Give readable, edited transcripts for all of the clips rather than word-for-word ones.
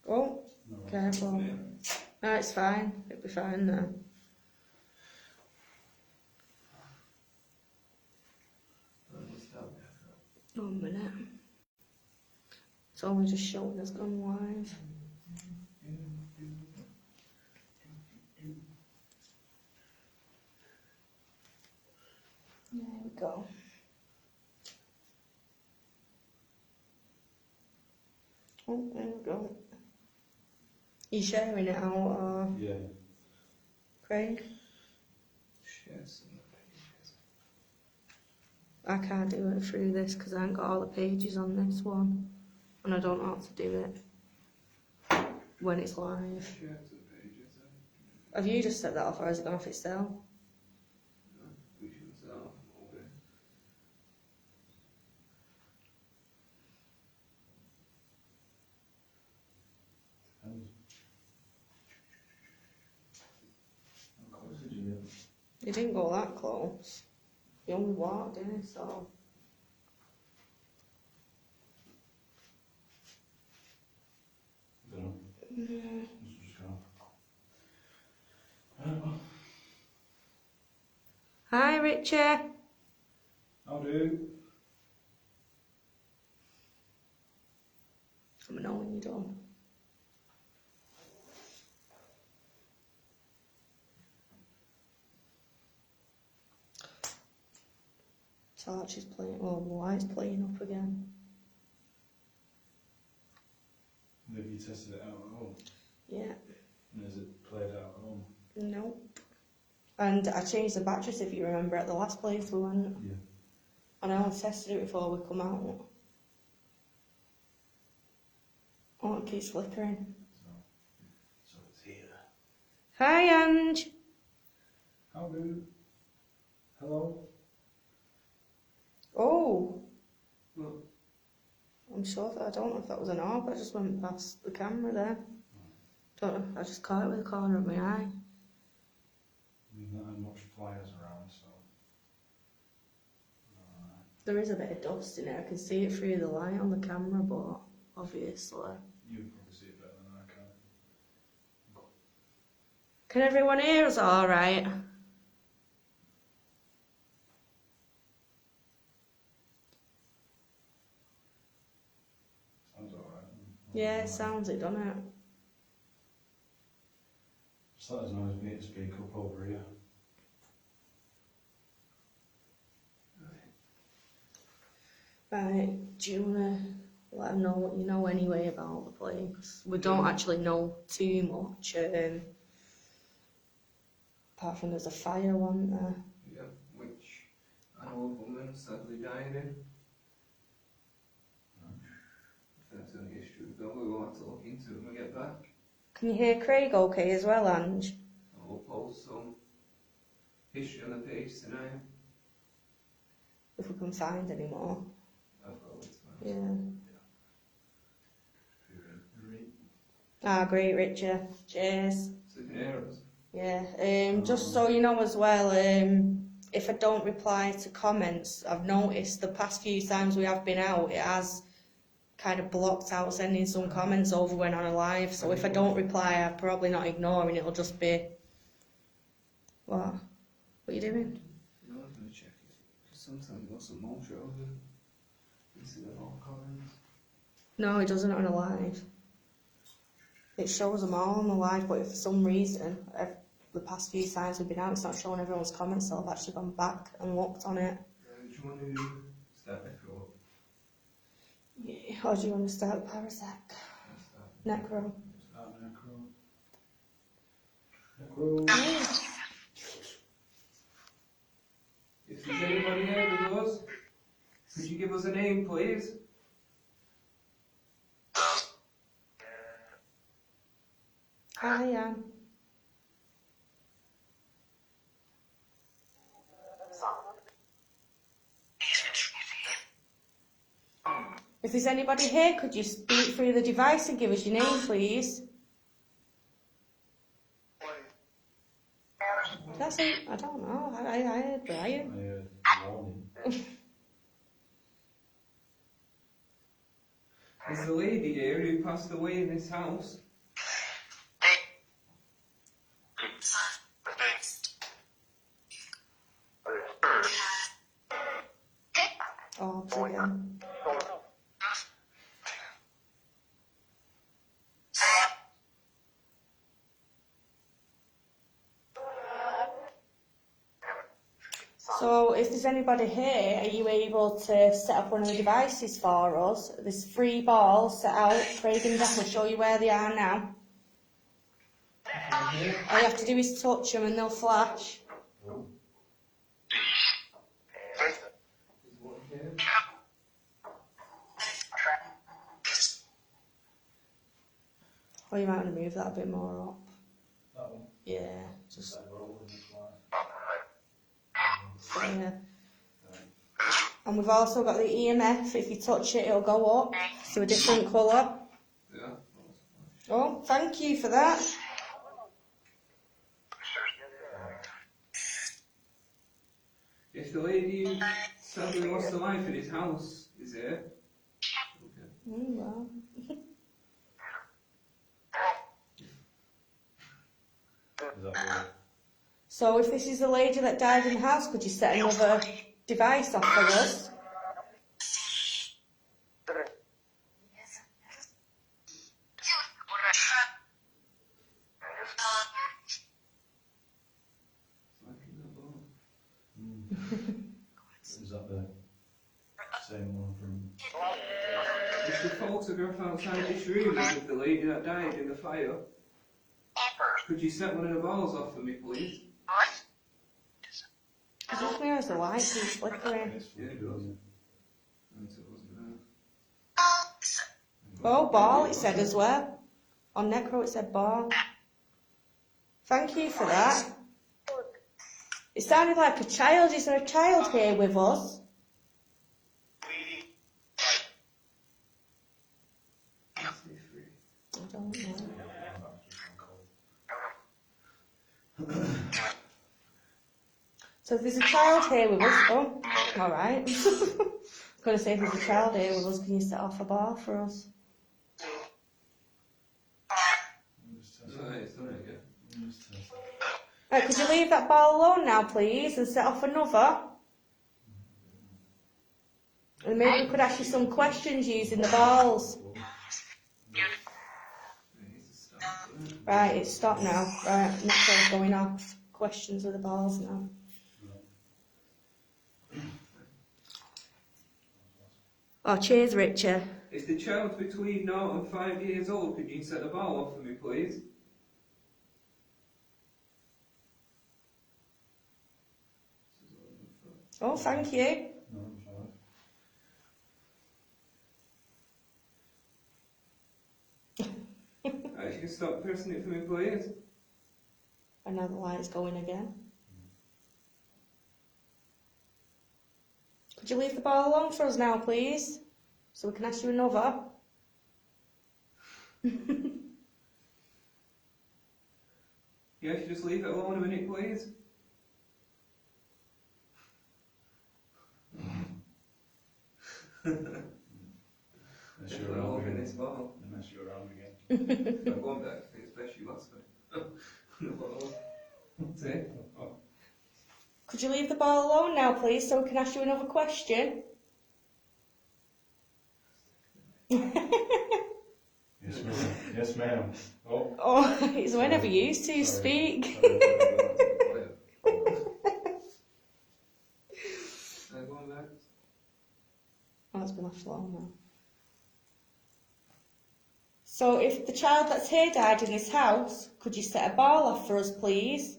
Oh, careful. No, it's fine. It'll be fine now. 1 minute. It's only just showing us gone live. There we go. Oh, there we go. You sharing it out or? Yeah. Craig? Share some of the pages. I can't do it through this because I haven't got all the pages on this one. And I don't know how to do it when it's live. Share to the pages. Have you just set that off or has it gone off itself? No, we should set off all day. How close did you get? You didn't go that close. You only walked in, so. I don't know. Yeah. This was just gone. Hi, Richard. I'll do. Let me know when you're done. Torch is playing, well, the light's playing up again. Have you tested it out at home? Yeah. And has it played out at home? Nope. And I changed the batteries, if you remember, at the last place we went. Yeah. And I only tested it before we come out. Oh, it keeps flickering. So it's here. Hi, Ange. I'll do. Hello? Oh, Well, I'm sure that I don't know if that was an orb. I just went past the camera there. Don't know. I just caught it with the corner of my eye. We've not had much flyers around, so. There is a bit of dust in it. I can see it through the light on the camera, but obviously. You probably see it better than I can. Can everyone hear us all right? Sounds alright. Yeah, it sounds it, doesn't it? Just let us know if we need to speak up over here. Right, do you want to let them know what you know anyway about the place? We don't actually know too much, apart from there's a fire one there. yeah, which an old woman sadly died in. If that's any issue, though, we will have to look into it when we get back. Can you hear Craig okay as well, Ange? I'll post some history on the page tonight. If we can find any more. I've got it. Yeah. Great. Ah, great, Richard. Cheers. So you can hear us. Yeah. Just so you know as well, if I don't reply to comments, I've noticed the past few times we have been out, it has kind of blocked out sending some comments over when on a live. So if I don't reply, I'm probably not ignoring. It'll just be what? What are you doing? No, I'm going to check it. Because sometimes you've got some more shows instead of all comments. No, it doesn't on a live. It shows them all on the live, but if for some reason, the past few times we've been out, it's not showing everyone's comments, so I've actually gone back and looked on it. Do you want to start Necro? Yeah. Or do you want to start with Parasec? Necro. Start Necro. Necro. If there's anybody here with us, could you give us a name, please? Hi, Anne. If there's anybody here, could you speak through the device and give us your name, please? That's it. I don't know. I heard Brian. I warning. There's a lady here who passed away in this house. Oh, brilliant. So if there's anybody here, are you able to set up one of the devices for us? There's 3 balls set out. Craig and Jack will show you where they are now. All you have to do is touch them and they'll flash. Or you might want to move that a bit more up. That one. Yeah, just That roll in the fly. yeah. And we've also got the EMF. If you touch it, it'll go up to a different colour. Yeah. Oh, thank you for that. If the lady who sadly lost her life in his house is here. Okay. Well. Is that right? So if this is the lady that died in the house, could you set another device off for us? Is that the same one from... It's the photograph outside this room of the lady that died in the fire. Could you set one of the balls off for me, please? It looks me as the light keeps flickering. Yeah, it does. Until it wasn't there. Oh, ball, it said as well. On Necro it said ball. Thank you for that. It sounded like a child. Is there a child here with us? I don't know. So if there's a child here with us, oh, alright. I was going to say if there's a child here with us, can you set off a ball for us? Right, it's done it again. Right, could you leave that ball alone now, please, and set off another? And maybe we could ask you some questions using the balls. Right, it's stopped now. Right, Nicole's going off. Questions with the balls now. Oh, cheers, Richard. If the child's between 0 and 5 years old, could you set the ball off for me, please? Oh, thank you. No, I'm fine. Right, you can stop pressing it for me, please. And now the light's going again. Could you leave the ball alone for us now, please? So we can ask you another. Yeah, if you just leave it alone a minute, please. Unless you're Definitely around open again. this ball. Unless you're around again. I'm going back to especially last time. See? Could you leave the ball alone now, please, so we can ask you another question? Yes, ma'am. Yes, ma'am. Oh. Oh, it's whenever you two speak. Going back. Oh, it's been left alone now. So if the child that's here died in this house, could you set a ball off for us, please?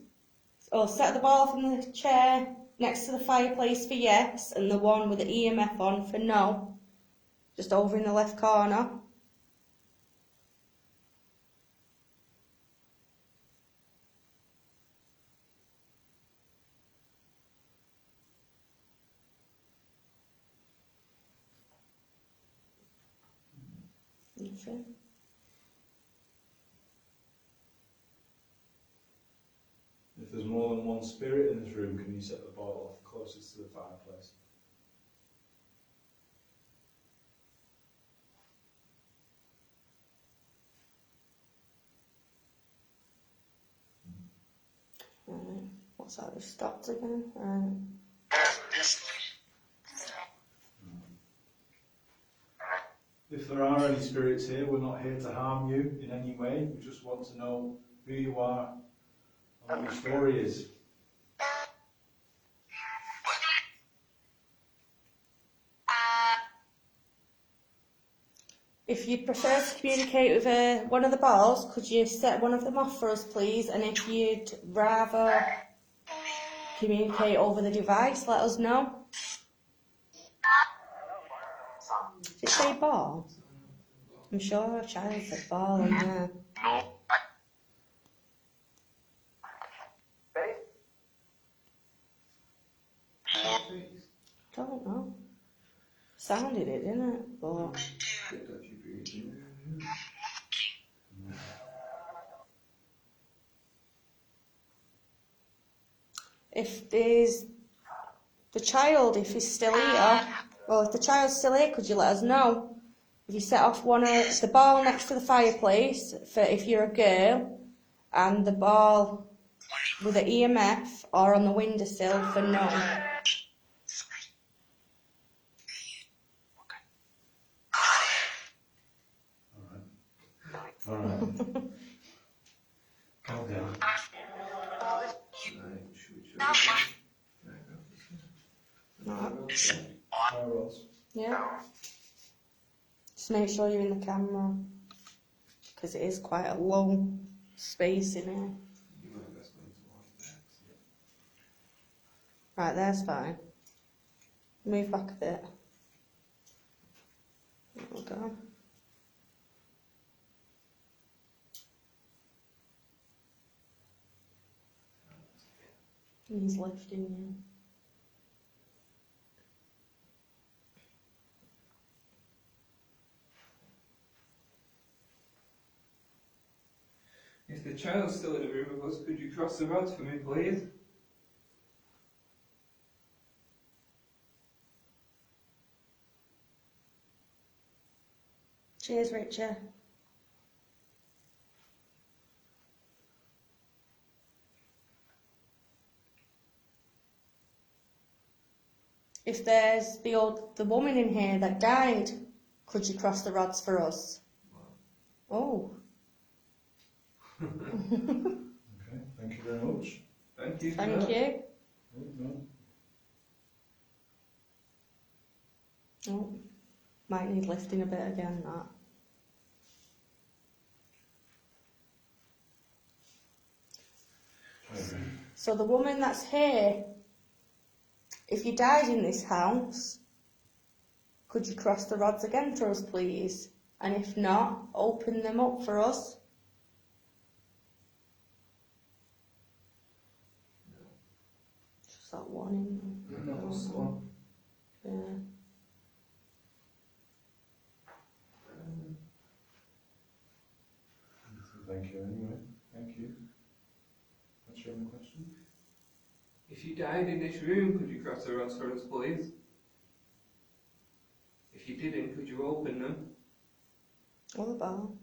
Or set the ball off in the chair next to the fireplace for yes, and the one with the EMF on for no. Just over in the left corner. Nothing. If there's more than one spirit in this room, can you set the ball off closest to the fireplace? So we've stopped again. Right. If there are any spirits here, we're not here to harm you in any way. We just want to know who you are and what your story is. If you'd prefer to communicate with one of the balls, could you set one of them off for us, please? And if you'd rather communicate over the device, let us know. Did it say ball? I'm sure a child said ball on there. Don't know. Sounded it, didn't it? But if there's the child, if he's still here, well, if the child's still here, could you let us know? If you set off one of the ball next to the fireplace for if you're a girl, and the ball with the EMF or on the windowsill for no. All right. Okay. No. Yeah. Just make sure you're in the camera, because it is quite a long space in here. Right, there's fine. Move back a bit. There we go. He's lifting you. If the child's still in the room with us, could you cross the rods for me, please? Cheers, Richard. If there's the woman in here that died, could you cross the rods for us? Oh. Okay, thank you very much. Thank you. Thank you. No. Oh, might need lifting a bit again, that. Okay. So the woman that's here, if you died in this house, could you cross the rods again for us, please? And if not, open them up for us. Just that one in there. No, just one. Yeah. Thank you anyway. Thank you. What's your other question? If you died in this room, could you cross the rods for us, please? If you didn't, could you open them? All the ball.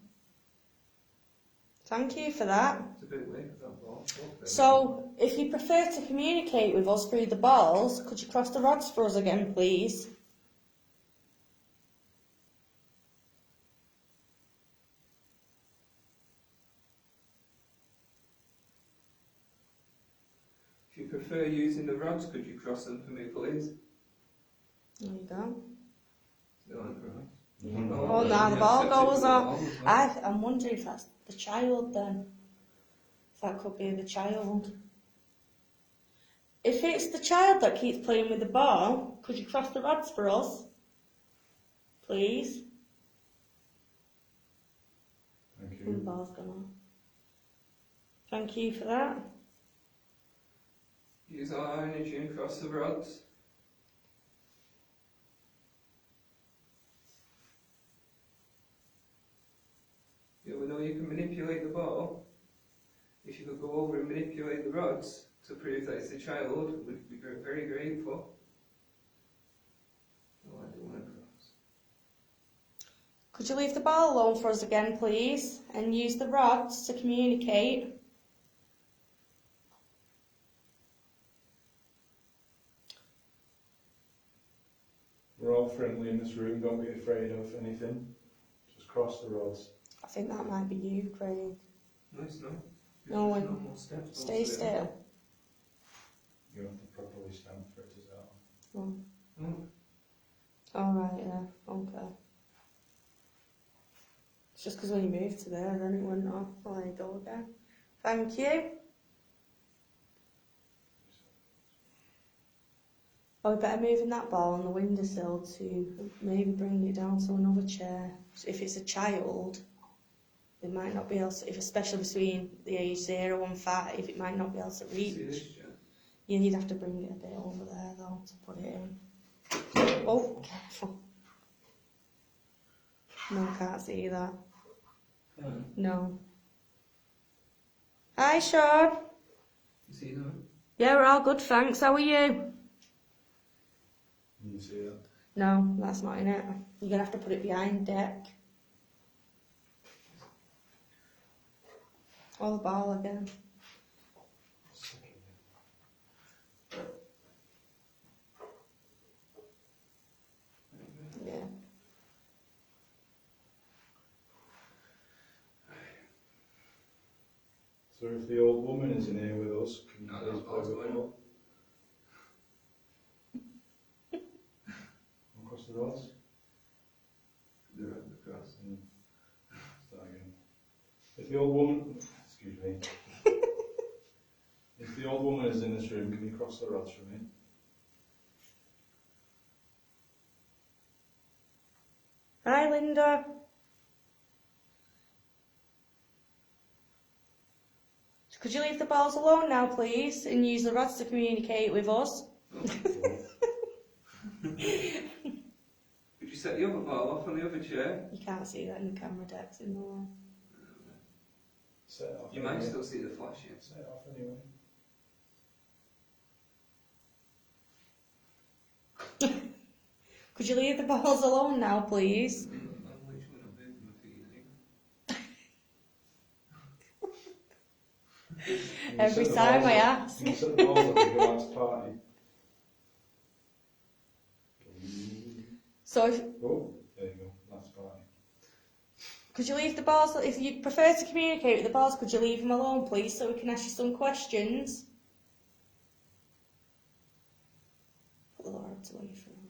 Thank you for that. It's a bit late for that ball. So, if you prefer to communicate with us through the balls, could you cross the rods for us again, please? If you prefer using the rods, could you cross them for me, please? There you go. Still on for us. Oh, now the ball goes off. I'm wondering if that's the child then. If that could be the child. If it's the child that keeps playing with the ball, could you cross the rods for us? Please? Thank The you. ball's gone off. Thank you for that. Use our energy and cross the rods. Yeah, we know you can manipulate the ball. If you could go over and manipulate the rods to prove that it's the child, we'd be very grateful. No, I don't want to cross. Could you leave the ball alone for us again, please? And use the rods to communicate. this room, don't be afraid of anything. Just cross the roads. I think that might be you, Craig. No, it's not. No one. No more steps. Stay still. You have to properly stand for it to start. Oh. Oh, Alright, yeah, okay. It's just because when you moved to there, then it went off. Well, there you go again. Thank you. Oh, we better move in that ball on the windowsill to maybe bring it down to another chair. If it's a child, they might not be able to, if especially between the age 0 and 5, it might not be able to see reach. this chair? Yeah, you'd have to bring it a bit over there though to put it in. Oh, careful. No, I can't see that. No. Hi, Sean. You see that? Yeah, we're all good, thanks. How are you? Can you see that? No, that's not in it. You're gonna have to put it behind deck. Oh, the ball again. Yeah. So if the old woman is in here with us, can you No, please no, plug Paul's the going ball? Across the roads? They're at the cross. Start again. If the old woman, excuse me. If the old woman is in this room, can you cross the rods for me? Hi, Linda. Could you leave the balls alone now, please, and use the rods to communicate with us? Could you set the other ball off on the other chair? You can't see that in the camera decks in the way. Set it off. You might anyway. still see the flashing. Set it off anyway. Could you leave the balls alone now, please? I'm literally not moving my feet anymore. Every Set the time balls I up. ask. You set the balls up and go out to party. So, Oh, there you go. That's party. could you leave the balls, if you prefer to communicate with the balls, could you leave them alone, please, so we can ask you some questions? Put the rods away from them.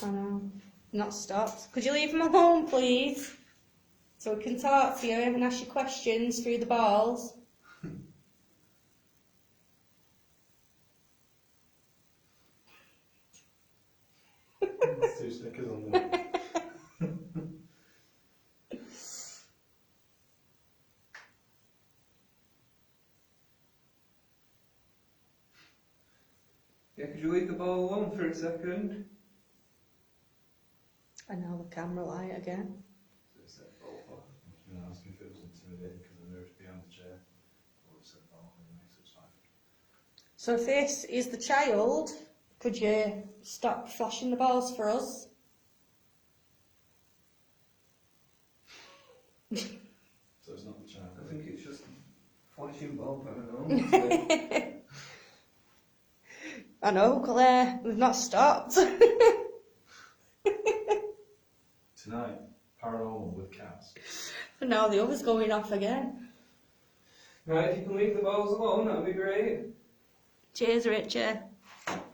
I know. Not stopped. Could you leave them alone, please? So we can talk to you and ask you questions through the balls. Two stickers on there. Yeah, could you leave the ball alone for a second? And now the camera light again. So set the ball off. I was going to ask if it was intimidating because I moved behind the chair. I would have said that anyway, so it's fine. So if this is the child, could you stop flashing the balls for us? So it's not the child. I think it's just flashing ball, I don't know. I know, Claire, we've not stopped. Tonight, paranormal with cats. And now the other's going off again. Right, if you can leave the balls alone, that'd be great. Cheers, Richard.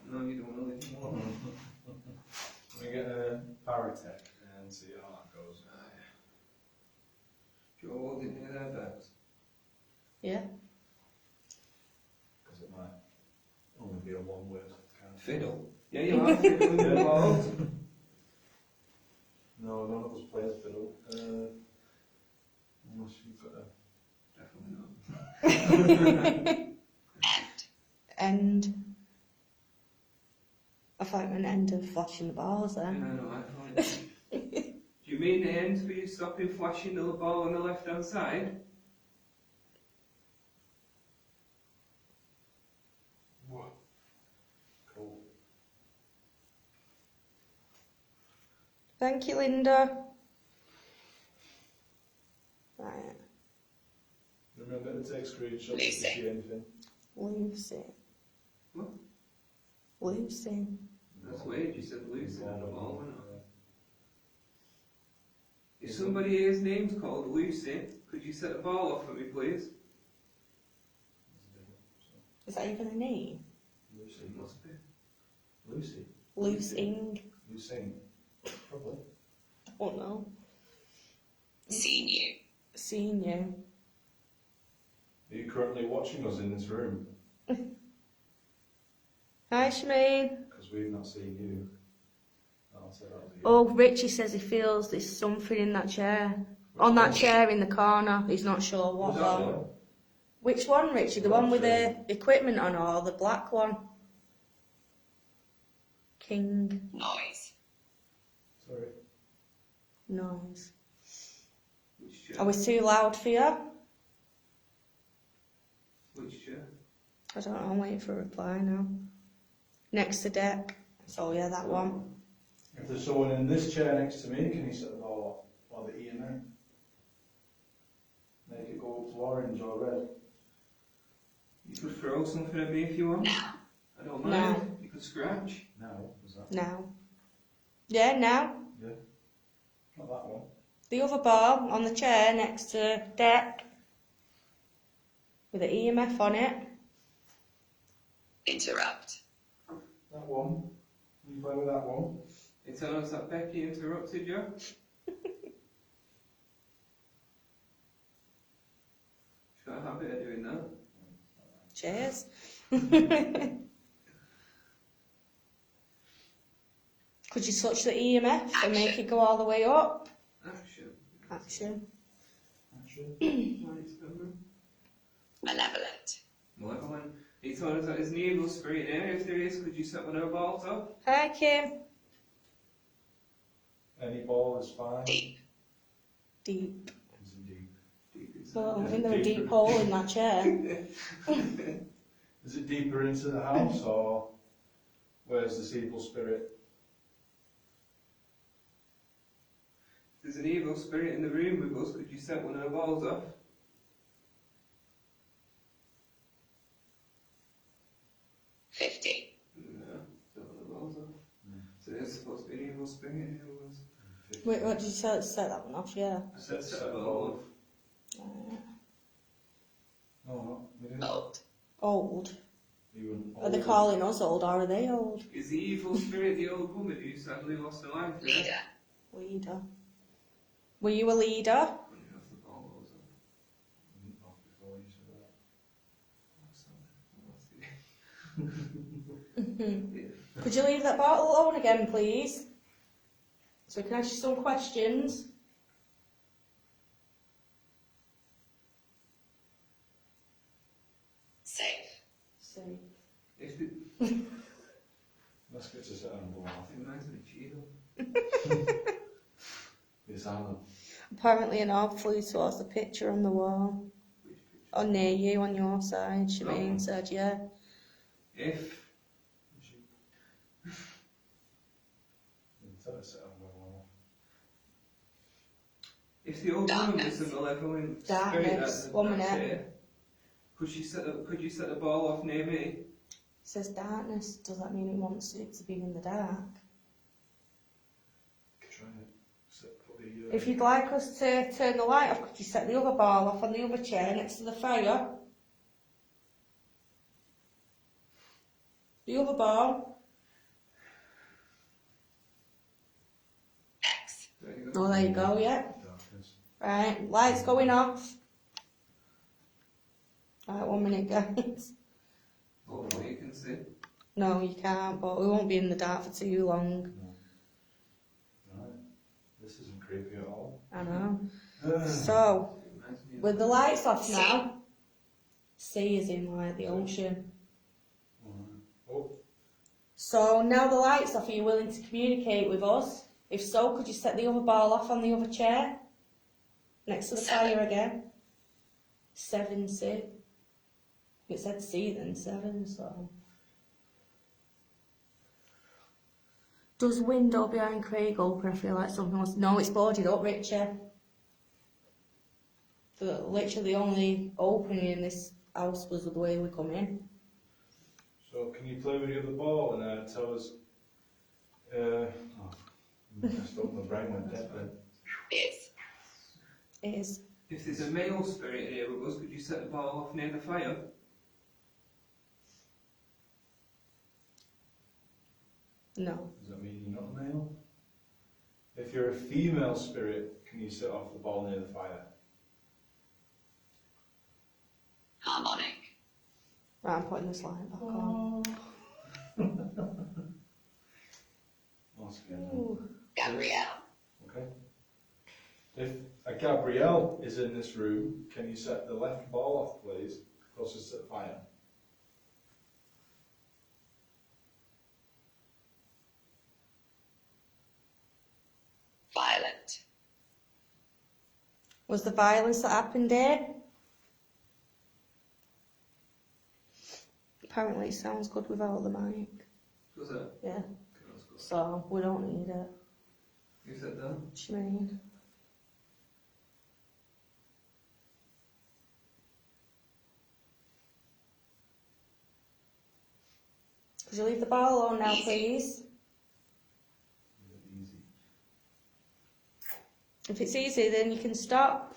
No, you don't want to leave them alone. We get a paratech and see how that goes. Do you hold it near their beds? Yeah. Because it might only be a one word kind of Fiddle. Yeah, you are fiddling with the balls. No, none of us plays fiddle. Unless you've got a. Definitely not. End. I thought it meant end of flashing the balls Yeah, then. no, I thought. Do you mean the end for you stopping flashing the ball on the left hand side? Cool. Thank you, Linda. Right, Remember to take screenshots if you see anything. Lucy. What? Lucy. That's weird, you said Lucy on the ball, wasn't it? If somebody here's name's called Lucy, could you set the ball off for me, please? Is that even a name? Lucy. It must be. Lucy. Lucing. Lucine. Probably. Oh no. Seen you. Seen you. Are you currently watching us in this room? Hi, Shemaine. Because we've not seen you. I'll say that was you. Oh, Richie says he feels there's something in that chair. On that chair in the corner. He's not sure what Was that one. one? Which one, Richie? The one with the equipment on or the black one? King. Noise. Sorry. Noise. Which chair? Are we too loud for you? Which chair? I don't know, I'm waiting for a reply now. Next to deck. So yeah, that one. If there's someone in this chair next to me, can you set the ball off? Or the EMF? Make it go up to orange or red. You could throw something at me if you want. Now. I don't mind. No. You could scratch. Now, was that? Now. Yeah, now. Yeah. Not that one. The other ball on the chair next to deck. With the EMF on it. Interrupt. That one. You play with that one. You tell us that Becky interrupted you? She's got a habit of doing that. Cheers. Could you touch the EMF and make it go all the way up? Action. Action. Actually. Nice, remember? Malevolent. Malevolent. He told us that there's an evil spirit in here. If there is, could you set one of our balls off? Hi, Kim. Any ball is fine. Deep. Deep. Is it deep? Deep inside. Oh, in there a deep hole in that chair. Is it deeper into the house or where's this evil spirit? If there's an evil spirit in the room with us, could you set one of our balls off? No. 50. No, set one of the balls off. So there's supposed to be an evil spirit in here with us. Wait, what did you say? Set that one off, yeah. I said set a ball off. No, not. We didn't. Old. Old. You wouldn't. Are they calling us old or are they old? Is the evil spirit the old woman who sadly lost her life? Leader. Leader. Were you a leader? When you have the ball goes off. Not before you said that. Could you leave that bottle alone again, please? So we can ask you some questions. Safe. So, If the, Let's get to set and go off. it reminds me of Cheeto. Be silent. apparently an orb flew towards the picture on the wall. Which picture? Or near you on your side, Shemaine Oh. said, yeah. If Instead of set and go off. If the old woman was a Darkness. malevolent Darkness. spirit that's 1 minute. here, could you set the ball off near me? It says darkness. Does that mean it wants it to be in the dark? Try it. Put the, If you'd like us to turn the light off, could you set the other ball off on the other chair next to the fire? The other ball. X. There you go. Oh, there you go, yeah. darkness. Right, lights going off. Right, 1 minute, guys. Hopefully you can see. No, you can't, but we won't be in the dark for too long. Right. This isn't creepy at all. I know. So, It reminds me of with the lights off now, sea is in like the ocean. Oh, So now the lights off, are you willing to communicate with us? If so, could you set the other ball off on the other chair? Next to the 7. fire again. 7 C. It said C then 7, so. Does window behind Craig open? I feel like something was. No, it's boarded up, Richard. Literally the only opening in this house was the way we come in. So can you play with the other ball and tell us? Messed up, my brain went dead then. Is. Is. If there's a male spirit here with us, could you set the ball off near the fire? No. Does that mean you're not a male? If you're a female spirit, can you set off the ball near the fire? Harmonic. Right, I'm putting this light back on. Once again. Ooh. Gabrielle. Okay. If a Gabrielle is in this room, can you set the left ball off, please? Closest to the fire. Violet. Was the violence that happened there? Apparently it sounds good without the mic. Does it? Yeah. Okay, that's good. So we don't need it. Who said that? What do you mean? Could you leave the ball alone now, Easy. please? Easy. If it's easy, then you can stop.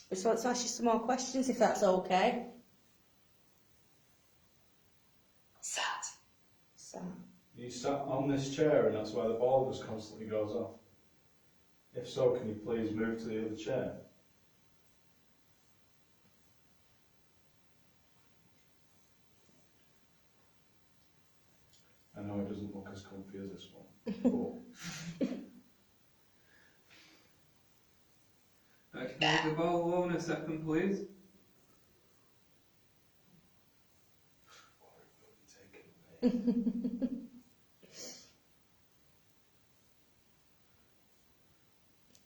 We just want to ask you some more questions, if that's okay. Sat. So, You sat on this chair and that's why the ball just constantly goes off. If so, can you please move to the other chair? I know it doesn't look as comfy as this one. Right, can you leave the ball alone a second, please?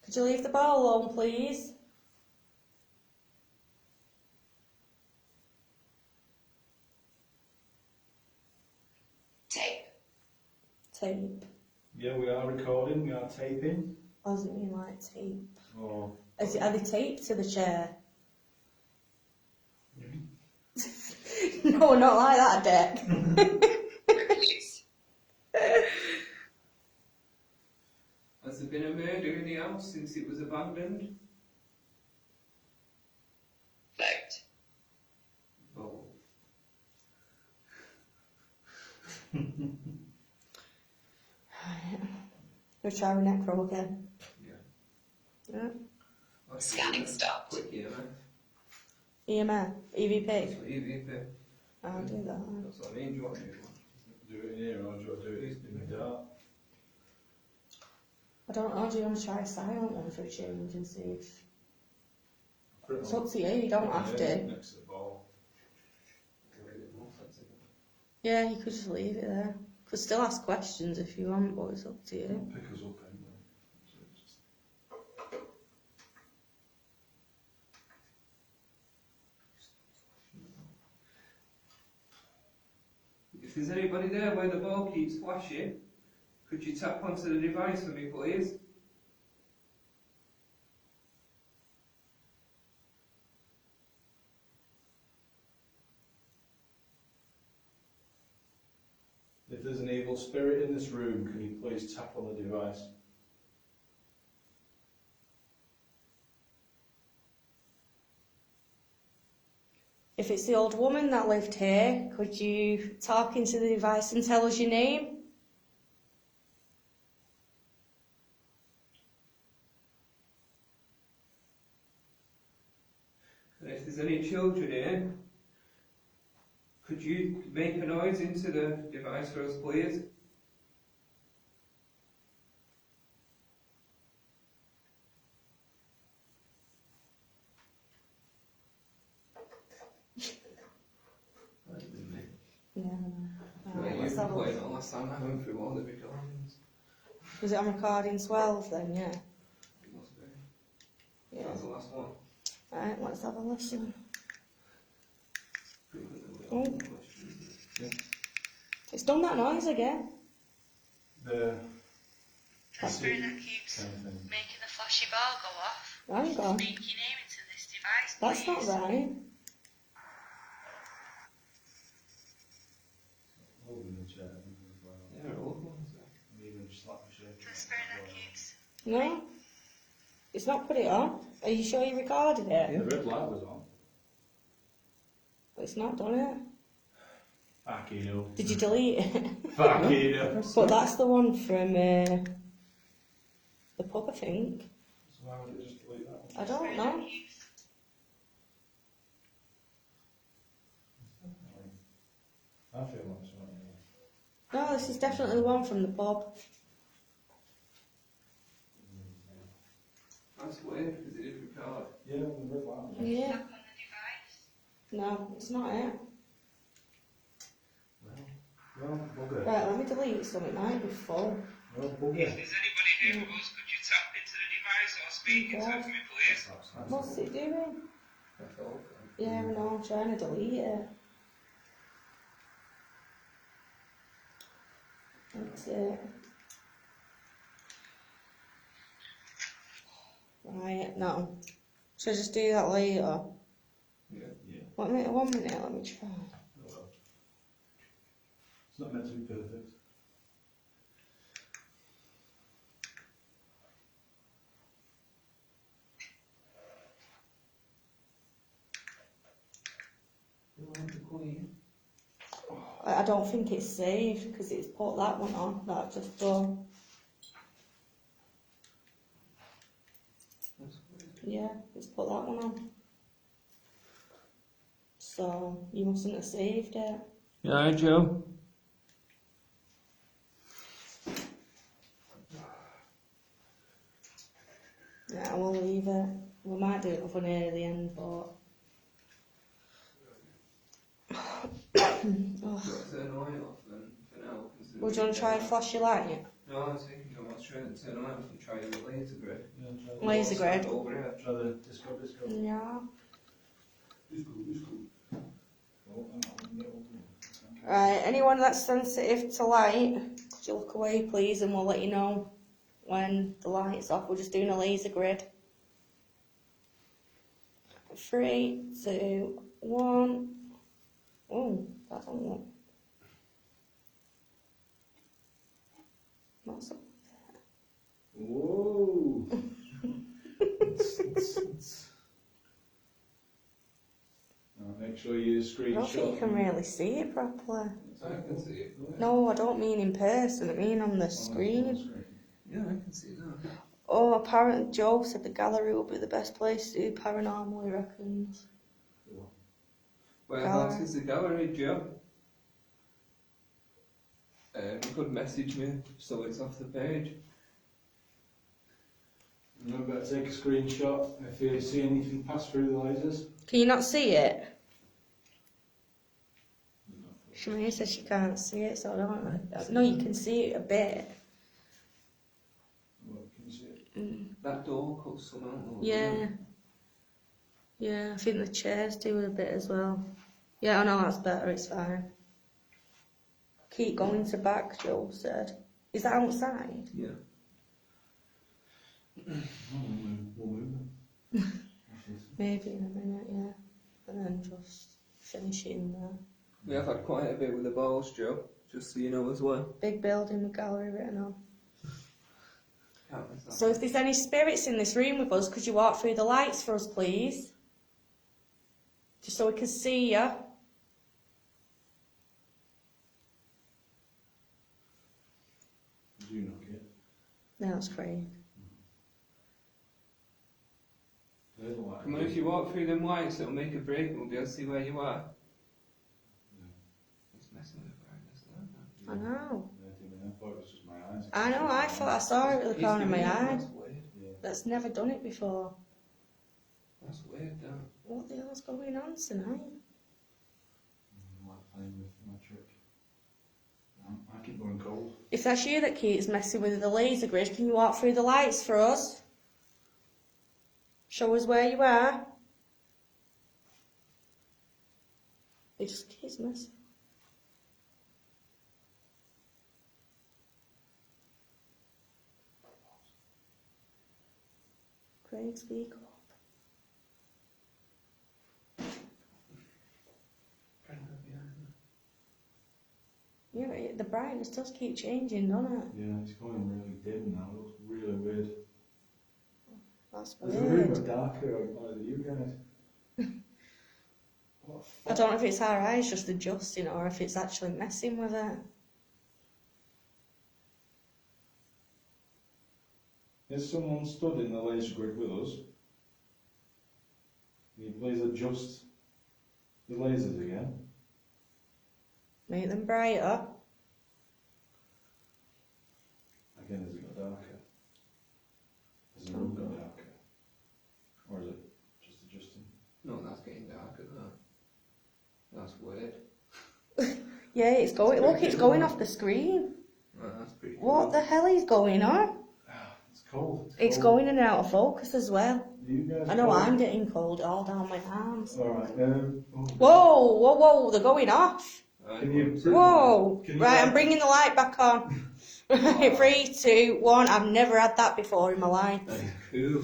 could you leave the ball alone, please? Tape. Tape. Yeah, we are recording, we are taping. Or does it mean like tape? Oh, Are they taped to the chair? No, not like that, Dick. Recluse. Has there been a murder in the house since it was abandoned? Float. Oh. We'll try our neck roll again. Yeah. Yeah. Scanning stopped. Quick EMF. EMF, EVP. That's what EVP. I'll do that. That's what I mean. Do you want me to? do it in here or do you want to do it in the dark? I don't know, do you want to try a silent one for a change and see if... Put it It's on- up to you, you don't put it have here, to. next to the ball. Yeah, you could just leave it there. Could still ask questions if you want, but it's up to you. It'll pick us up anyway. So just- If there's anybody there where the ball keeps flashing, could you tap onto the device for me, please? If there's an evil spirit in this room, can you please tap on the device? If it's the old woman that lived here, could you talk into the device and tell us your name? And if there's any children here, could you make a noise into the device for us, please? Yeah. Right, Let's you've have been a playing look. it last time I went through all the recordings. Was it on recording 12 then? Yeah. It must be. Yeah. That's the last one. Right, let's have a listen. Frequently Oh. asked questions. It's done that noise again. The That's spirit that keeps Kind of thing. making the flashy bar go off. hang on. Speak your name into this device, That's please. not right. Holding the chair, I think, as well. Yeah, old ones. And even just slap the shaker. The spirit that keeps. No. It's not put it on. Are you sure you recorded it? The red light was on. It's not done it. Fuck you. Did you delete it? Fuck you. But that's the one from the pub, I think. So why would it just delete that one? I don't know. I feel like it's right. No, this is definitely the one from the pub. That's weird because it did record. Yeah, the red light was on. Yeah. Tap on the device. No, it's not it. Well, bugger. Right, let me delete some. It might be full. Well, If bugger. there's anybody here with us, could you tap into the device or speak into it for me, please? What's it doing? That's all. Yeah, I know. I'm trying to delete it. That's it. Right, no. Should I just do that later? Yeah. Yeah. 1 minute, let me try. Oh, well. It's not meant to be perfect. You want the queen? I don't think it's saved because it's put that one on that I've just done. That's weird. Yeah, it's put that one on. So you mustn't have saved it. Yeah, Joe. Yeah, we'll leave it. We might do it up on here at the end, but. Oh. Turn the light off then for now. Would you want to try and flash your light? No, I was thinking I was trying to turn the light off and try the laser grid. Yeah, try the, Laser grid. Over here. try the disco. Yeah. Disco. Oh, hang on, let me get one more. Right, anyone that's sensitive to light, could you look away please and we'll let you know when the light's off. We're just doing a laser grid. 3, 2, 1. Oh, that don't look. Not so. Whoa! Now, make sure you I don't think you screenshot. can really see it properly. I can see it. No, I don't mean in person, I mean on the screen. Yeah, I can see that. Oh, apparently Joe said the gallery will be the best place to do paranormal, he reckons. Whereabouts is the gallery, Joe? You could message me so it's off the page. Remember to take a screenshot if you see anything pass through the lasers. Can you not see it? Shemay says she can't see it, so I don't. No, you can see it a bit. Well, can you see it? That door cuts some out. though, Yeah. doesn't it? Yeah, I think the chairs do a bit as well. Yeah, I know that's better, it's fine. Keep going to back, Joe said. Is that outside? Yeah. We'll move it. Maybe in a minute, yeah. And then just finish it in there. We have had quite a bit with the balls, Joe, just so you know as well. Big building with gallery written on. Can't miss that. So if there's any spirits in this room with us, could you walk through the lights for us, please? Just so we can see you. Did you knock it? No, that's Craig. There's a light. Come on, if you walk through them lights, it'll make a break and we'll be able to see where you are. It's messing with the brightness there. I know. I thought it was just my eyes. I know, I thought I saw it with the corner of my eye. That's weird. Yeah. That's never done it before. That's weird, that. What the hell's going on tonight? I like playing with my trick. I keep going cold. If that's you that keeps messing with the laser grid, can you walk through the lights for us? Show us where you are. It just keeps messing. saying? Speak up. Yeah, the brightness does keep changing, doesn't it? Yeah, it's going really dim now. It looks really weird. That's Is the room weird. darker or is it you guys? What I don't know if it's our eyes just adjusting or if it's actually messing with it. Is someone stood in the laser grid with us? Can you please adjust the lasers again? Make them brighter. Again, has it got darker? Has the room got darker? Or is it just adjusting? No, that's getting darker, that. That's weird. Yeah, it's going. Look, it's going off the screen. Oh, that's pretty cool. What the hell is going on? It's cold. It's cold. going in and out of focus as well. You guys I know cold? I'm getting cold all down my arms. Alright, Whoa, whoa, whoa, they're going off. Can you... Whoa. Can you Right, I'm like- bringing the light back on. Right, 3, 2, 1. I've never had that before in my life. That's cool.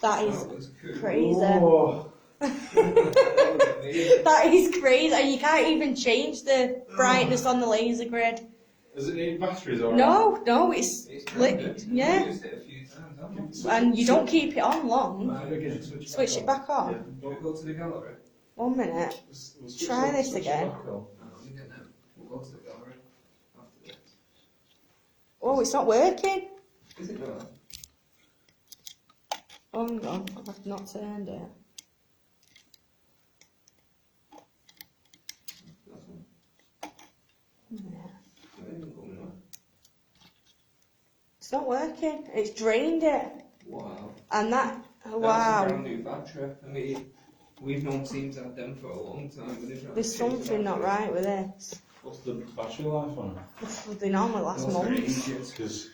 That is That was cool. crazy. Oh, That was amazing. That is crazy. And you can't even change the brightness on the laser grid. does it need batteries or... No, it's It's lit. good. Yeah. I've used it a few times, haven't you? And you don't keep it on long. Right, again, Switch it back on. Yeah, Shall we go to the gallery? 1 minute. we'll switch Try it- this switch it again. back on. No, we get them. We'll go to the gallery after this. Oh, it's not working. Is it not? Oh, hang on. I've not turned it. That's one. 1 minute. Not even going on. It's not working. It's drained it. Wow. And that, That's a wow. brand new battery. I mean, we've known teams had them for a long time. But they've not There's changed the something not battery. right with this. What's the battery life on it? They normally last That's very months. easy. Because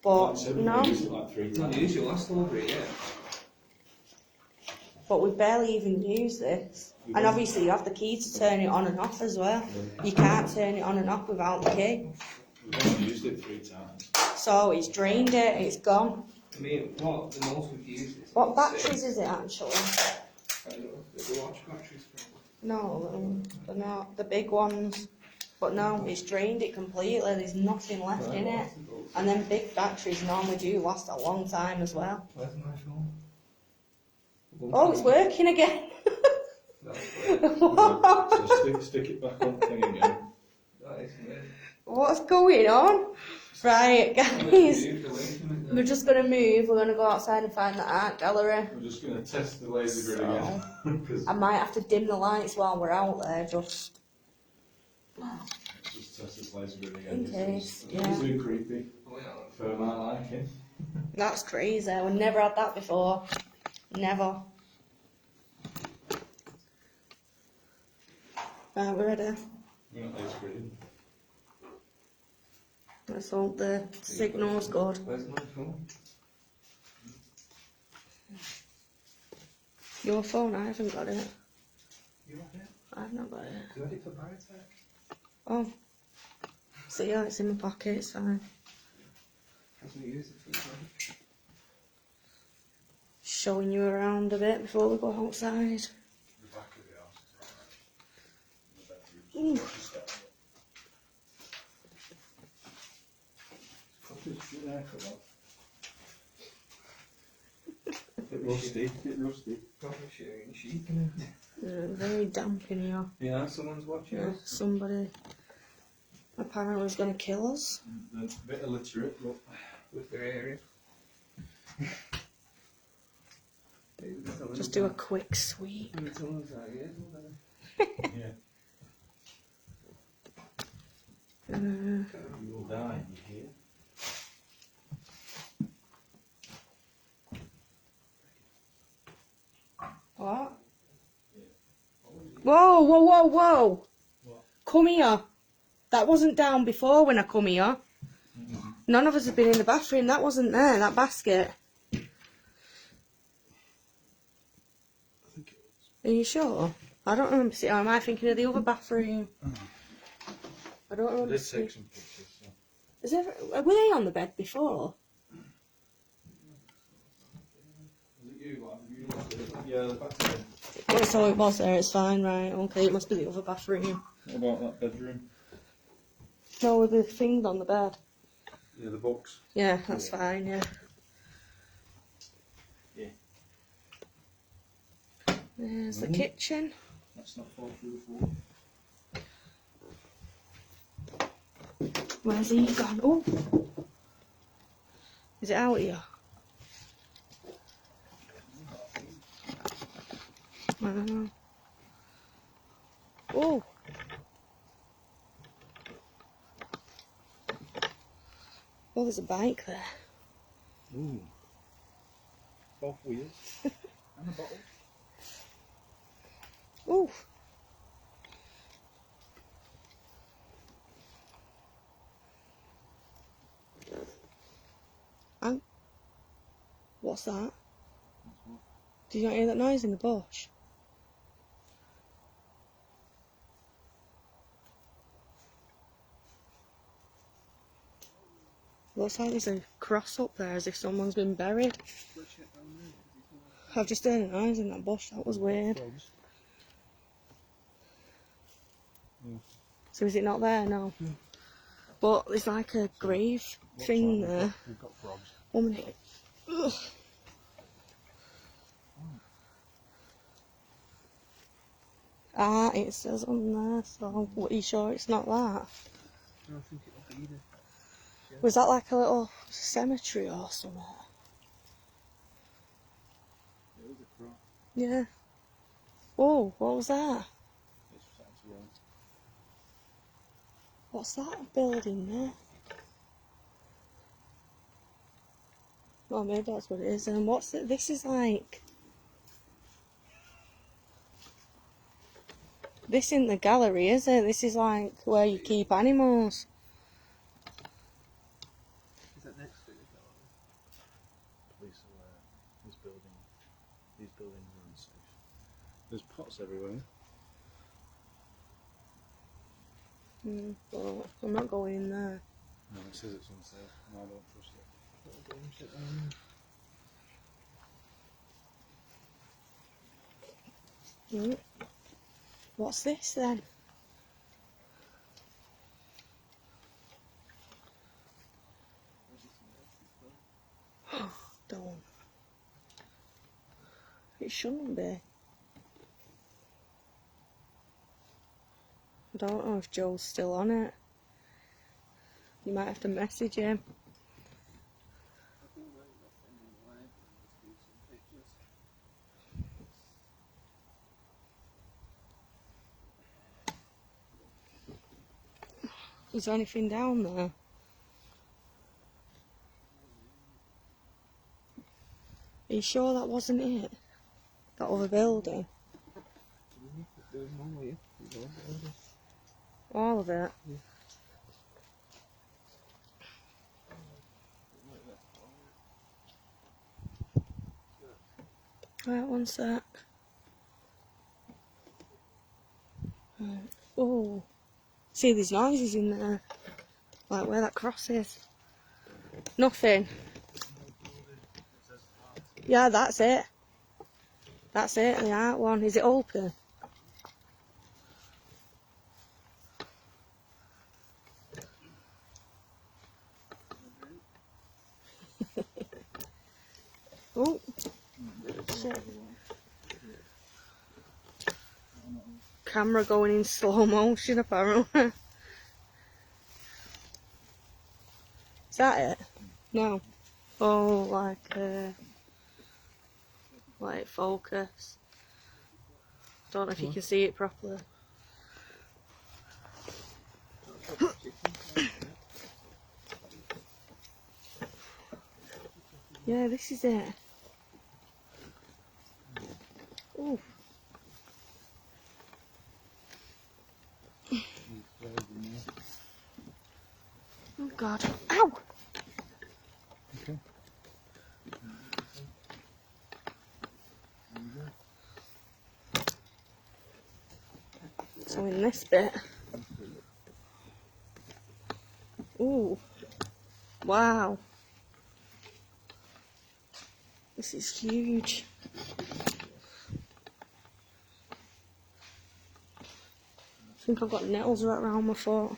But no. we used it like 3 Not times. usually last over a year. But we barely even use this. And obviously you have the key to turn it on and off as well. You can't turn it on and off without the key. We've only used it 3 times. So it's drained it, it's gone. I mean, what the most we've used is. What about batteries is it actually? I don't know. The watch batteries. No, they're not the big ones. But no, it's drained it completely. There's nothing left in it. And then big batteries normally do last a long time as well. Where's my phone? Oh, it's working again. That's weird. So stick it back on the thing again. That is weird. What's going on? Right, How much guys. you moved away from it We're then? just going to move. We're going to go outside and find the art gallery. We're just going to test the laser grid again. 'Cause I might have to dim the lights while we're out there, just. just test this laser grid again. In It's case, it's yeah. too creepy Oh, yeah. for my liking. That's crazy. We've never had that before. Never. Right, we're ready. We're not laser gridding. Let's hope the signal's good. Where's my phone? Your phone, I haven't got it. You have it? I've not got it. You had it for Biotech? Oh. So yeah, it's in my pocket, it's fine. Hasn't used it for the Showing you around a bit before we go outside. The back of the house is alright. The bedroom. Ooh. Just step up. Cottage, good haircut, that. Bit rusty. Probably sharing sheep in it. Very damp in here. Yeah, someone's watching Yeah, us. somebody apparently was going to kill us. A bit illiterate, but With their area. Just do a quick sweep. Someone's like, yeah, yeah, Uh, you will die, you hear? what? Whoa, whoa, whoa, whoa! What? Come here. That wasn't down before when I come here. None of us have been in the bathroom. That wasn't there, that basket. Are you sure? I don't remember seeing. Or am I thinking of the other bathroom? I don't I remember did seeing. take some pictures, so. Is there, were they on the bed before? Was it you Yeah, the bathroom. Oh, so it was there, it's fine, right? Okay, it must be the other bathroom. What about that bedroom? No, with the things on the bed. Yeah, the books. Yeah, that's Yeah. fine, yeah. Yeah. There's the Mhm. kitchen. Let's not fall through the floor. Where's he gone? Oh! Is it out here? I don't know. Oh! Oh, there's a bike there. Ooh. Both wheels. And a bottle. Oh! And what's that? Did you not hear that noise in the bush? Looks like there's a cross up there as if someone's been buried. I've just heard a noise in that bush, that was weird. So is it not there? No. But there's like a grave thing there. We've got frogs. 1 minute. Ugh. Ah, it says on there, so are you sure it's not that? I don't think it'll be there. Was that like a little cemetery or something? It was a cross. Yeah. Oh, what was that? It's wrong. What's that building there? Oh, maybe that's what it is. And what's it? This is like... This isn't the gallery, is it? This is like where you keep animals. Is that next to it? Police are these buildings are unsafe. There's pots everywhere. Well, I'm not going in there. No, it says it's unsafe. No, I don't trust it. What's this then? Don't. It shouldn't be. I don't know if Joe's still on it. You might have to message him. Is there anything down there? Are you sure that wasn't it? That other building? There's no way. All of it? Yeah. Right, one sec. Oh. See, there's noises in there. Like where that cross is. Nothing. Yeah, that's it. That's it, the art one. Is it open? Oh. Shit. Camera going in slow motion apparently. Is that it? No. Oh, like focus. Don't know if you can see it properly. Yeah, this is it. Ooh. Oh God. Ow! Okay. So in this bit. Ooh. Wow. This is huge. think I've got nettles right around my foot.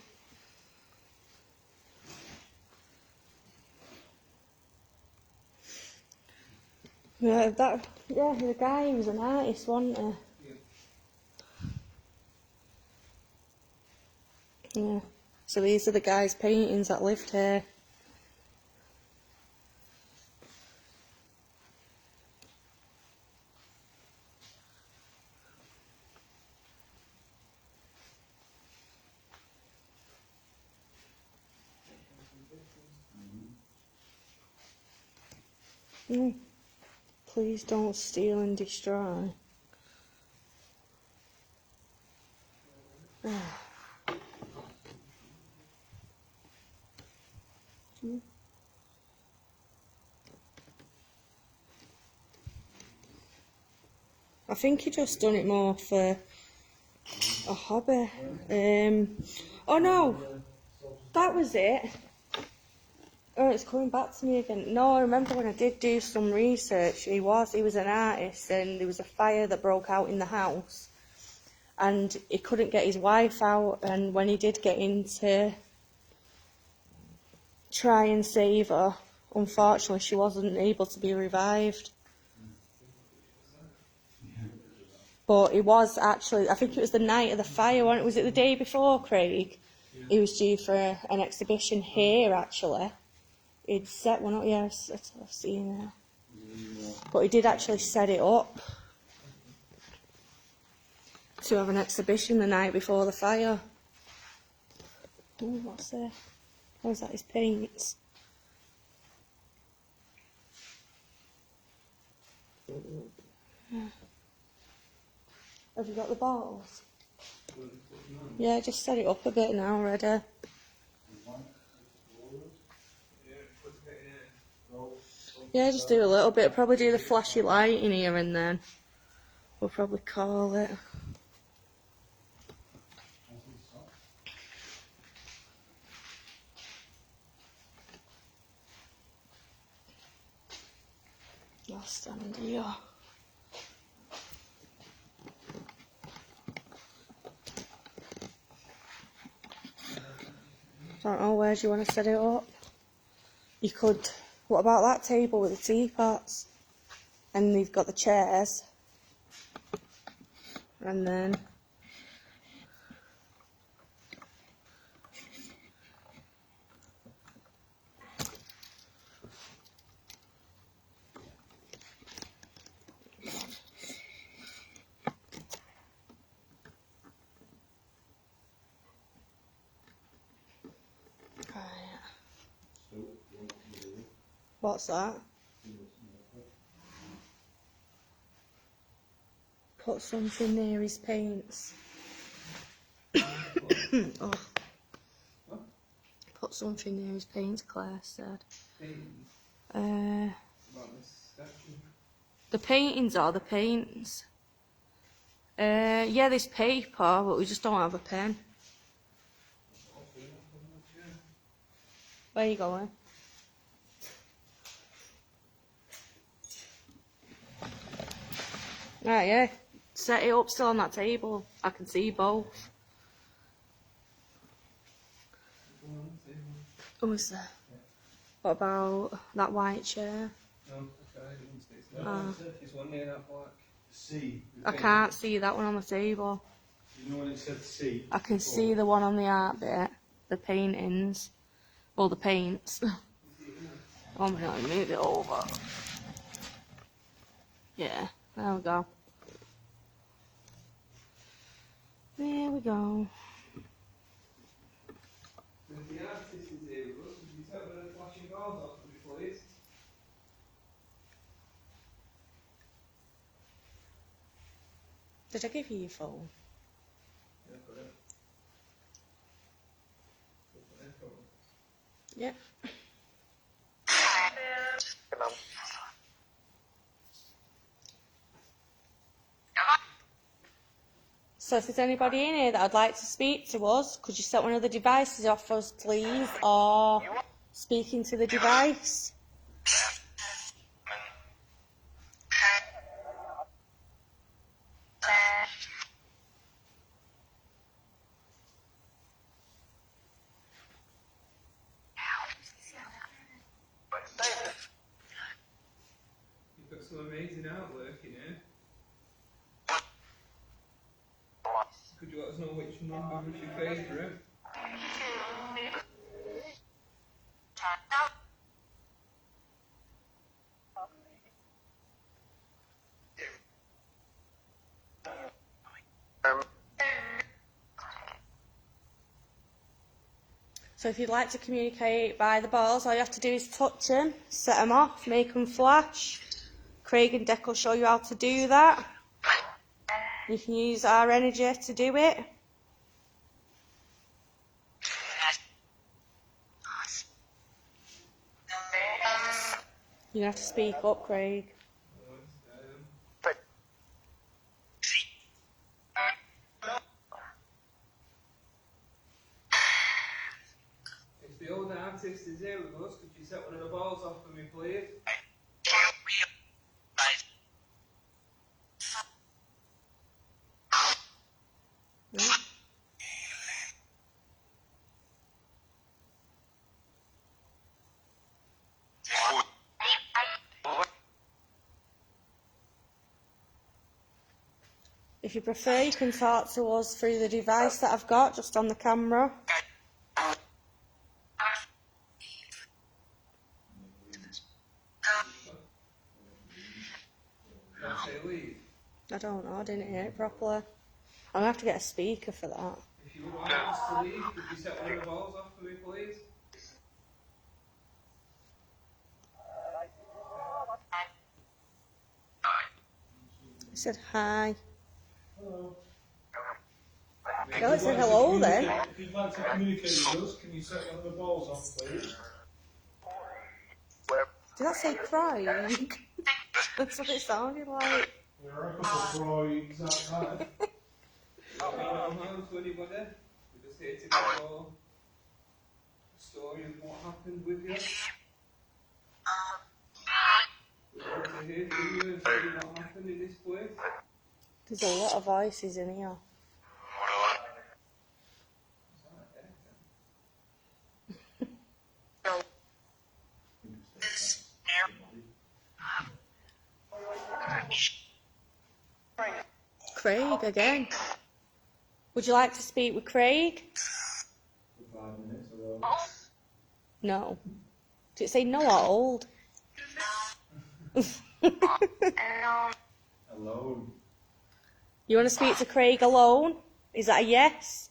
Yeah, the guy was an artist, wasn't he? Yeah. So these are the guy's paintings that lived here. Mm. Please don't steal and destroy. Mm. I think he just done it more for a hobby. Oh no, that was it. Oh, it's coming back to me again. No, I remember when I did do some research, he was an artist, and there was a fire that broke out in the house, and he couldn't get his wife out, and when he did get in to try and save her, unfortunately she wasn't able to be revived. But it was actually, I think it was the night of the fire, wasn't it? Was it the day before, Craig? He was due for an exhibition here, actually. He'd set one up, yes, I've seen it. But he did actually set it up to have an exhibition the night before the fire. Oh, what's there? Oh, is that his paints? Have you got the bottles? Yeah, just set it up a bit now, ready. Yeah, just do a little bit. Probably do the flashy light in here and then we'll probably call it. I'll stand here. Don't know, where do you want to set it up? You could, what about that table with the teapots? And you've got the chairs. And then what's that? Put something near his paints. Oh. Put something near his paints, Claire said. The paintings are the paints. Yeah, there's paper, but we just don't have a pen. Where are you going? Right, yeah. Set it up still on that table. I can see both. Oh, is there? What about that white chair? There's one near that black. C. I can't see that one on the table. You know when it said C? I can see the one on the art bit, the paintings, well, the paints. Oh my god, move it over. Yeah, there we go. There we go. The artist is here with us. Would you tell me the flashing balls off before this? Did I give you your phone? Yeah, got it. Yeah. So if there's anybody in here that would like to speak to us, could you set one of the devices off us, please, or speaking to the device? some amazing artwork in here. Could you let us know which number was your favourite? So if you'd like to communicate by the balls, all you have to do is touch them, set them off, make them flash. Craig and Deck will show you how to do that. You can use our energy to do it. You have to speak up, Craig. If the old artist is here with us, could you set one of the balls off for me, please? Yeah. If you prefer, you can talk to us through the device that I've got just on the camera. Don't say leave. I don't know, I didn't hear it properly. I'm going to have to get a speaker for that. If you would like us to leave, could you set one of the balls off for me, please? I said hi. Hello. No, it said hello then. If you'd like to communicate with us, can you set one of the balls off, please? Did I say crying? That's what it sounded like. We're a couple of outside. Let me know how to anybody. We're just here to go a story of what happened with you. We're going to hear from you and see what happened in this place. There's a lot of voices in here. Craig again. Would you like to speak with Craig? For 5 minutes or No. Did it say no or old? alone. You want to speak to Craig alone? Is that a yes?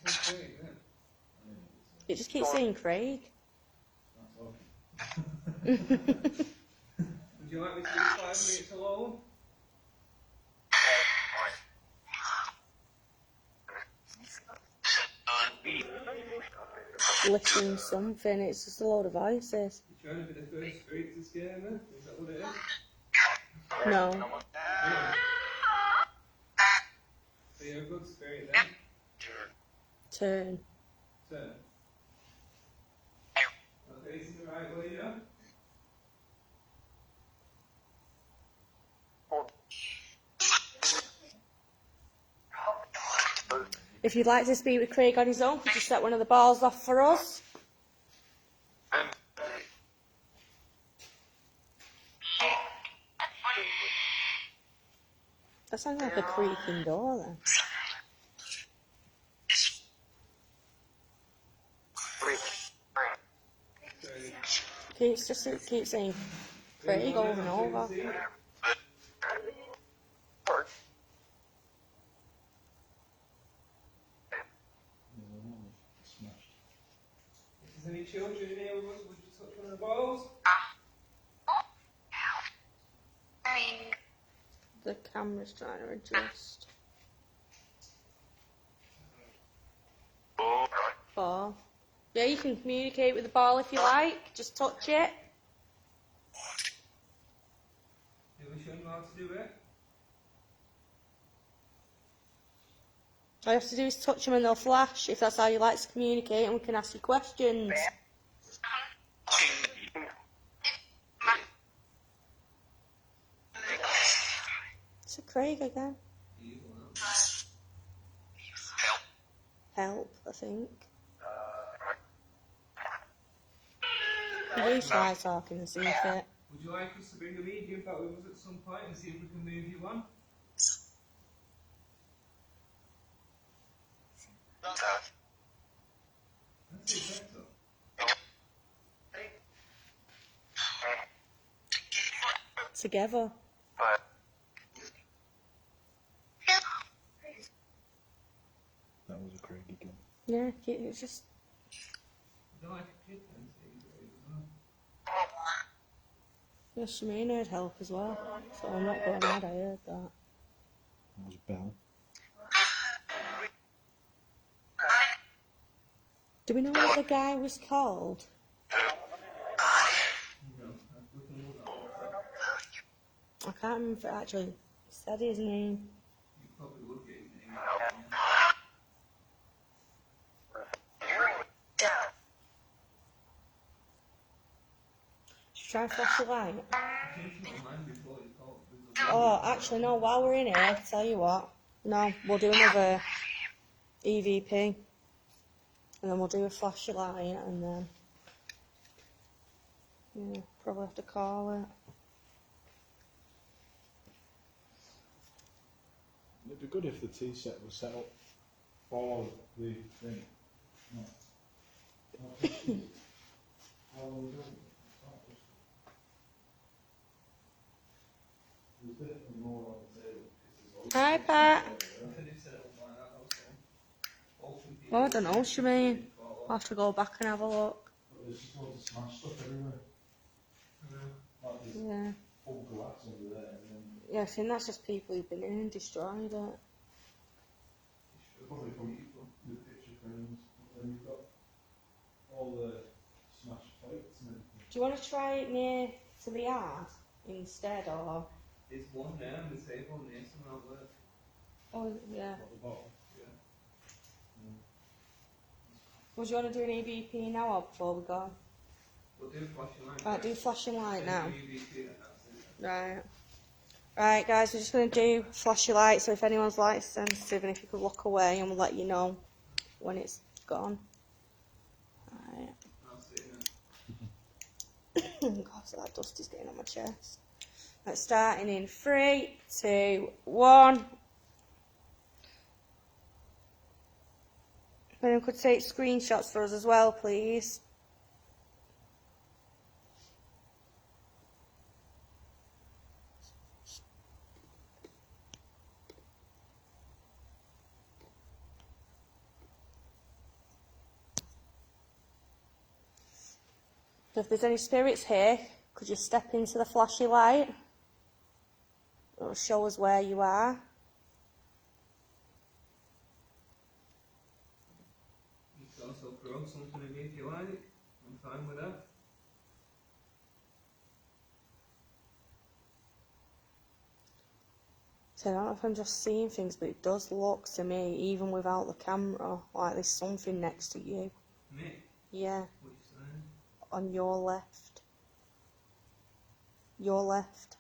That's great, yeah. It just keeps saying Craig. Would you like me to do 5 minutes alone? Listening to something, it's just a load of voices. You're trying to be the first spirit to scare me? Is that what it is? No. Yeah. So you're a good spirit then? Turn. Turn. Okay, this is the right way, yeah? If you'd like to speak with Craig on his own, could you set one of the balls off for us? That sounds like a creaking door then. It keeps saying Craig over and over. If there's any children in here with us, would you touch one of the balls? The camera's trying to adjust. Ball. Yeah, you can communicate with the ball if you like. Just touch it. Do we show them how to do it? All you have to do is touch them and they'll flash, if that's how you like to communicate, and we can ask you questions. It's a Craig again. Help, I think. you try talking and see if it... Would you like us to bring a medium back with us at some point and see if we can move you on? That's it, better. Together. That was a Craig again. Yeah, it's just... You don't like a kid then, so you do it as well. Yeah, Shemaine heard help as well. So I'm not going mad, I heard that. That was Belle. Do we know what the guy was called? No, we can move on. I can't remember if it actually said his name. You probably would get his name. Should we try and flash the light? I think it's not mine before you called. Oh, actually no, while we're in here, I tell you what. No, we'll do another EVP. And then we'll do a flash your light and then... Yeah, probably have to call it. It'd be good if the tea set was set up for the thing. No. How long was it? There's definitely more on the table. Hi, Pat. I think it's set up like that also. Open Oh, I don't know, Shemaine. I'll have to go back and have a look. But there's just loads of smash stuff everywhere. Like there's Yeah. full glass under there and then Yeah, I think that's just people who've been in and destroyed it. probably from the picture frames. And then you've got all the smashed plates and everything. Do you want to try it near to the yard instead, or...? There's one there on the table near some outlet. Oh, yeah. At the bottom. Yeah. Would you want to do an EVP now or before we go? We'll do a flashing light. Right, do flashing light now. UVC, that's it. Right. Right, guys, we're just going to do flash your light, so if anyone's light sensitive, and if you could look away, and we'll let you know when it's gone. Right. I'll see you now. God, so that dust is getting on my chest. Right, starting in 3, 2, 1. If anyone could take screenshots for us as well, please. So if there's any spirits here, could you step into the flashy light? It'll show us where you are. You can also throw something in if you like. I'm fine with that. So I don't know if I'm just seeing things, but it does look to me, even without the camera, like there's something next to you. Me? Yeah, Which side? on your left. Your left.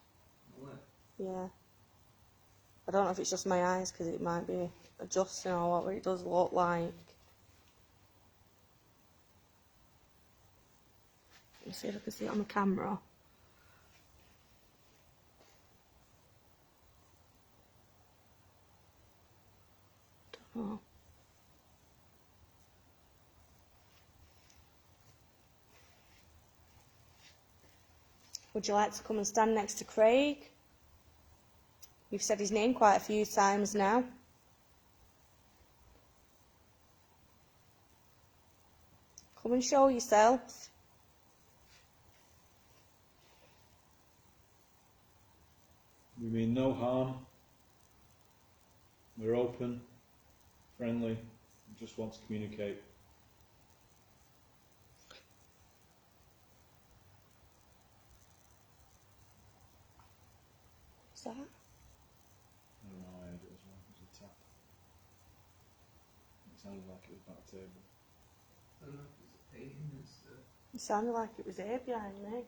My left. Yeah. I don't know if it's just my eyes, because it might be adjusting or what, but it does look like. Let's see if I can see it on the camera. Don't know. Would you like to come and stand next to Craig? You've said his name quite a few times now. Come and show yourself. We mean no harm. We're open, friendly, we just want to communicate. What's that? I don't know, I heard it as well. It was a tap. It sounded like it was back table. I don't know if there's a painting and stuff. It sounded like it was here behind me.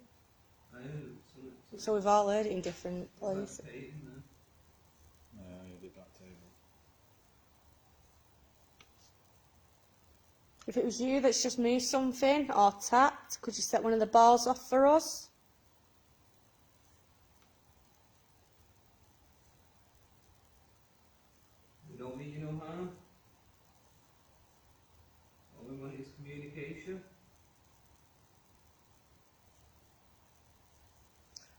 I heard it was something. So we've all heard it in different Like places. a painting there. I heard it back table. If it was you that's just moved something or tapped, could you set one of the balls off for us? You know me, you know harm. All we want is communication.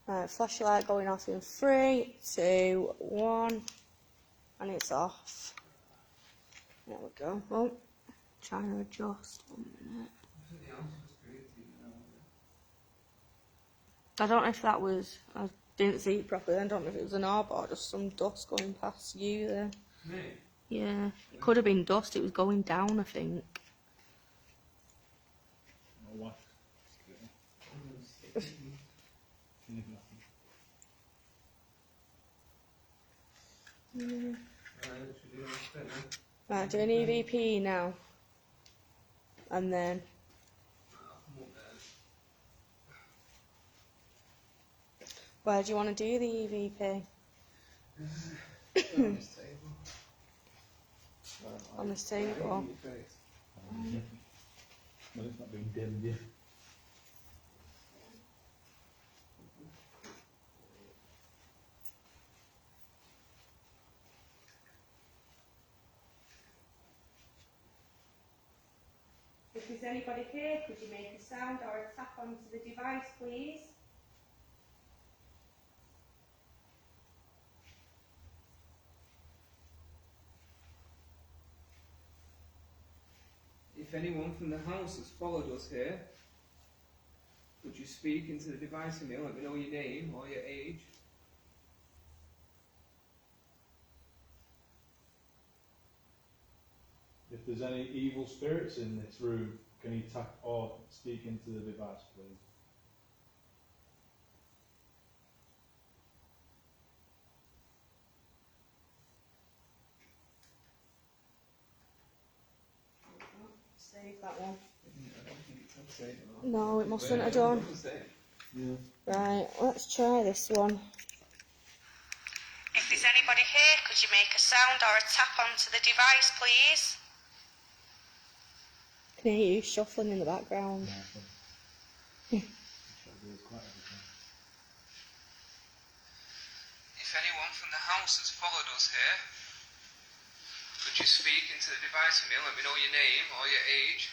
Right, flash your light going off in 3, 2, 1, and it's off. There we go. Oh, trying to adjust. 1 minute. Something else was created, you know. I don't know if that was. I didn't see it properly. I don't know if it was an orb or just some dust going past you there. Me? Yeah, it could have been dust. It was going down, I think. My wife. Right, do an EVP now. And then. Where do you want to do the EVP? On this table. Well, it's not being dimmed yet. If there's anybody here, could you make a sound or a tap onto the device, please? If anyone from the house has followed us here, would you speak into the device with me and let me know your name or your age? If there's any evil spirits in this room, can you tap or speak into the device, please? Save that one. I don't think it's upside down. No, it mustn't have done. Yeah. Right, let's try this one. If there's anybody here, could you make a sound or a tap onto the device, please? I can hear you shuffling in the background. If anyone from the house has followed us here, could you speak into the device with me and let me know your name or your age?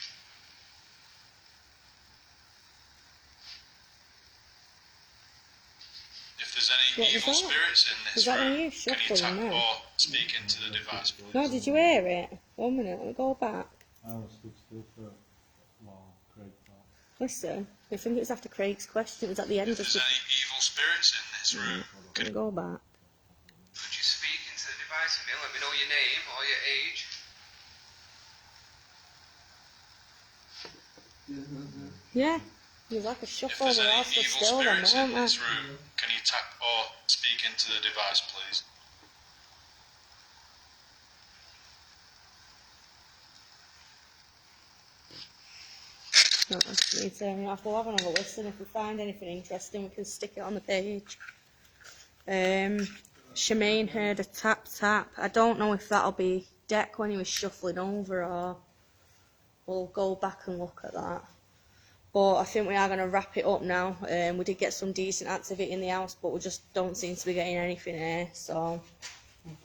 If there's any What was evil that? spirits in Was this that when room, you can you shuffling tap now? or speak into the device, please? No, did you hear it? 1 minute, let me go back. I was stood still for a while, Craig thought. Listen, I think it was after Craig's question. It was at the end If of there's the. any evil spirits in this room, Let me go back. Could you speak into the device with me and let me know your name or your age? Yeah, there's like a if shuffle. there's We're all any stood evil still then, spirits in weren't this we? room, can you tap or speak into the device, please? No, me turning off. We'll have another listen. If we find anything interesting, we can stick it on the page. Shemaine heard a tap tap. I don't know if that'll be Deck when he was shuffling over, or we'll go back and look at that. But I think we are going to wrap it up now. We did get some decent activity in the house, but we just don't seem to be getting anything here. So,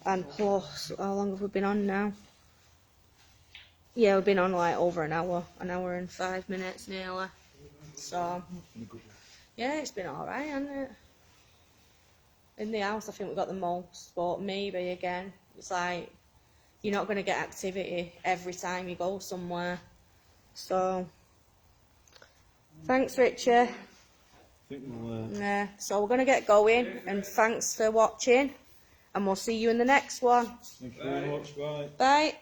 and plus, how long have we been on now? Yeah, we've been on like over an hour and 5 minutes nearly. So, yeah, it's been alright, hasn't it? In the house, I think we got the most, but maybe again, it's like you're not going to get activity every time you go somewhere. So, thanks, Richard. I think we'll, Yeah, so we're going to get going, and thanks for watching, and we'll see you in the next one. thank you very much, bye. Bye.